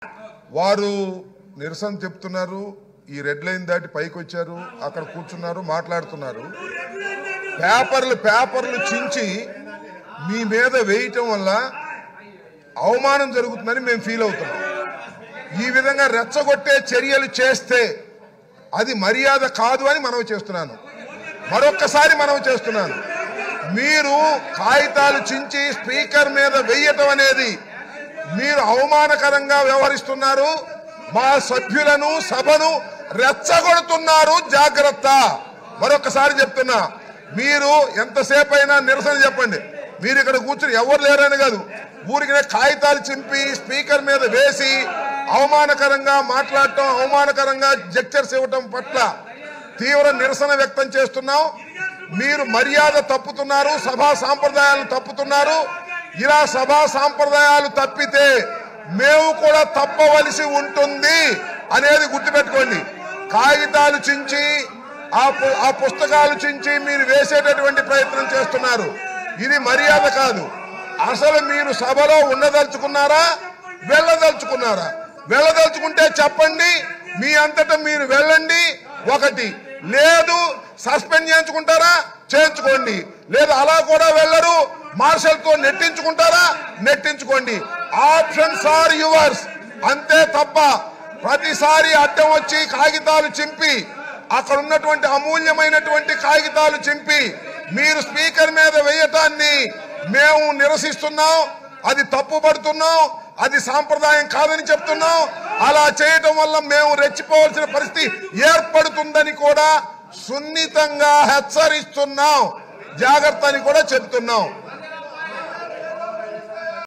వారు నిరసన చెప్తున్నారు, ఈ రెడ్ లైన్ దాటి పైకి వచ్చారు, అక్కడ కూర్చున్నారు, మాట్లాడుతున్నారు. పేపర్లు చించి మీ మీద వేయటం వల్ల అవమానం జరుగుతుందని మేము ఫీల్ అవుతున్నాం. ఈ విధంగా రెచ్చగొట్టే చర్యలు చేస్తే అది మర్యాద కాదు అని మనవి చేస్తున్నాను. మరొక్కసారి మనవి చేస్తున్నాను, మీరు కాగితాలు చించి స్పీకర్ మీద వేయటం అనేది మీరు అవమానకరంగా వ్యవహరిస్తున్నారు. మా సభ్యులను సభను రెచ్చగొడుతున్నారు, జాగ్రత్త. మరొకసారి చెప్తున్నా, మీరు ఎంతసేపు అయినా నిరసన చెప్పండి. మీరు ఇక్కడ కూర్చుని ఎవరు లేరని కాదు, ఊరికి కాగితాలు చింపి స్పీకర్ మీద వేసి అవమానకరంగా మాట్లాడటం, అవమానకరంగా జెక్చర్స్ ఇవ్వటం పట్ల తీవ్ర నిరసన వ్యక్తం చేస్తున్నాం. మీరు మర్యాద తప్పుతున్నారు, సభా సాంప్రదాయాలను తప్పుతున్నారు. ఇలా సభా సాంప్రదాయాలు తప్పితే మేము కూడా తప్పవలసి ఉంటుంది అనేది గుర్తుపెట్టుకోండి. కాగితాలు చించి ఆ పుస్తకాలు చించి మీరు వేసేటటువంటి ప్రయత్నం చేస్తున్నారు. ఇది మర్యాద కాదు. అసలు మీరు సభలో ఉండదలుచుకున్నారా, వెళ్ళదలుచుకున్నారా? వెళ్ళదలుచుకుంటే చెప్పండి, మీ అంతటా మీరు వెళ్ళండి. ఒకటి లేదు, సస్పెండ్ చేయించుకుంటారా చేయించుకోండి, లేదు అలా కూడా వెళ్ళరు, మార్షల్ తో నెట్టించుకుంటారా నెట్టించుకోండి. Options are yours. అంతే తప్ప ప్రతిసారి అడ్డం వచ్చి కాగితాలు చింపి, అక్కడ ఉన్నటువంటి అమూల్యమైనటువంటి కాగితాలు చింపి మీరు స్పీకర్ మీద వేయటాన్ని మేము నిరసిస్తున్నాం. అది తప్పుపడుతున్నాం, అది సాంప్రదాయం కాదని చెప్తున్నాం. అలా చేయటం వల్ల మేము రెచ్చిపోవాల్సిన పరిస్థితి ఏర్పడుతుందని కూడా సున్నితంగా హెచ్చరిస్తున్నాం, జాగ్రత్త అని కూడా చెప్తున్నాం.